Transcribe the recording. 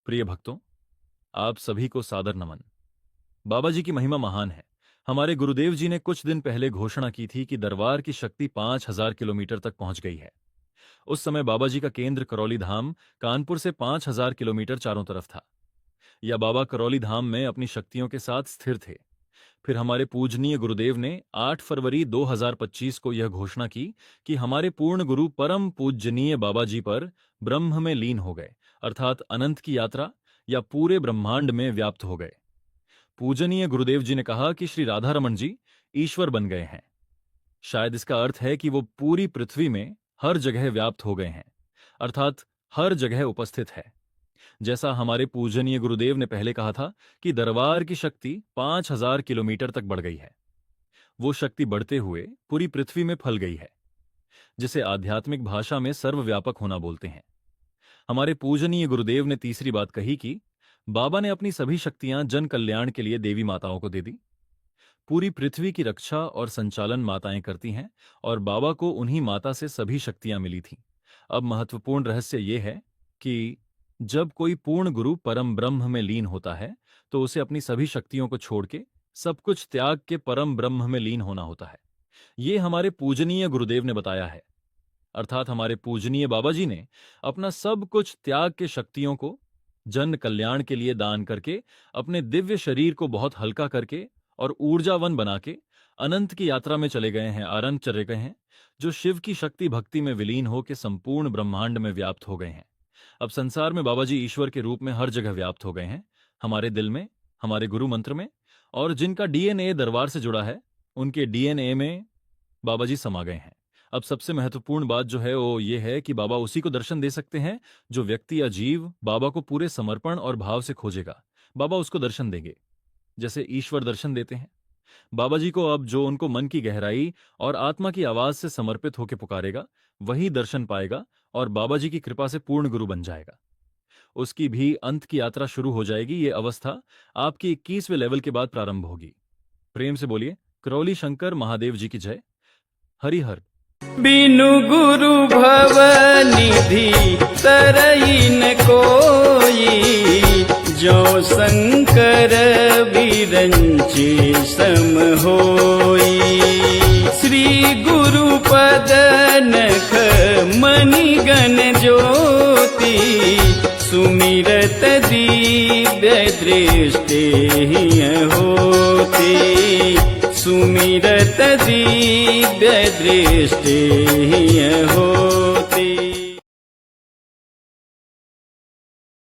प्रिय भक्तों, आप सभी को सादर नमन। बाबा जी की महिमा महान है। हमारे गुरुदेव जी ने कुछ दिन पहले घोषणा की थी कि दरबार की शक्ति 5000 किलोमीटर तक पहुंच गई है। उस समय बाबा जी का केंद्र करौली धाम कानपुर से 5000 किलोमीटर चारों तरफ था। या बाबा करौली धाम में अपनी शक्तियों के साथ स्थिर थे। फिर हमारे पूजनीय गुरुदेव ने 8 फरवरी 2025 को यह घोषणा की कि हमारे पूर्ण गुरु परम पूजनीय बाबा जी पर ब्रह्म में लीन हो गए, अर्थात अनंत की यात्रा या पूरे ब्रह्मांड में व्याप्त हो गए। पूजनीय गुरुदेव जी ने कहा कि श्री राधा रमन जी ईश्वर बन गए हैं। शायद इसका अर्थ है कि वो पूरी पृथ्वी में हर जगह व्याप्त हो गए हैं, अर्थात हर जगह उपस्थित है। जैसा हमारे पूजनीय गुरुदेव ने पहले कहा था कि दरबार की शक्ति 5000 किलोमीटर तक बढ़ गई है। वो शक्ति बढ़ते हुए पूरी पृथ्वी में फैल गई है, जिसे आध्यात्मिक भाषा में सर्वव्यापक होना बोलते हैं। हमारे पूजनीय गुरुदेव ने तीसरी बात कही कि बाबा ने अपनी सभी शक्तियां जन कल्याण के लिए देवी माताओं को दे दी। पूरी पृथ्वी की रक्षा और संचालन माताएं करती हैं और बाबा को उन्हीं माता से सभी शक्तियां मिली थीं। अब महत्वपूर्ण रहस्य यह है कि जब कोई पूर्ण गुरु परम ब्रह्म में लीन होता है तो उसे अपनी सभी शक्तियों को छोड़ के सब कुछ त्याग के परम ब्रह्म में लीन होना होता है। ये हमारे पूजनीय गुरुदेव ने बताया है, अर्थात हमारे पूजनीय बाबा जी ने अपना सब कुछ त्याग के शक्तियों को जन कल्याण के लिए दान करके अपने दिव्य शरीर को बहुत हल्का करके और ऊर्जावन बना के अनंत की यात्रा में चले गए हैं, अनंत चले गए हैं, जो शिव की शक्ति भक्ति में विलीन हो के संपूर्ण ब्रह्मांड में व्याप्त हो गए हैं। अब संसार में बाबा जी ईश्वर के रूप में हर जगह व्याप्त हो गए हैं, हमारे दिल में, हमारे गुरु मंत्र में, और जिनका डीएनए दरबार से जुड़ा है उनके डीएनए में बाबा जी समा गए हैं। अब सबसे महत्वपूर्ण बात जो है वो ये है कि बाबा उसी को दर्शन दे सकते हैं जो व्यक्ति या जीव बाबा को पूरे समर्पण और भाव से खोजेगा। बाबा उसको दर्शन देंगे जैसे ईश्वर दर्शन देते हैं। बाबा जी को अब जो उनको मन की गहराई और आत्मा की आवाज से समर्पित होकर पुकारेगा वही दर्शन पाएगा और बाबा जी की कृपा से पूर्ण गुरु बन जाएगा। उसकी भी अंत की यात्रा शुरू हो जाएगी। ये अवस्था आपकी 21वें लेवल के बाद प्रारंभ होगी। प्रेम से बोलिए करौली शंकर महादेव जी की जय। हरिहर। बिनु गुरु भवनिधि तरई न कोई, जो शंकर बिरंची सम होई। श्री गुरु पद नख मणि गण ज्योति, सुमिरत दिव्य दृष्टि होती। सुमिरत दिव्य दृष्टि हो।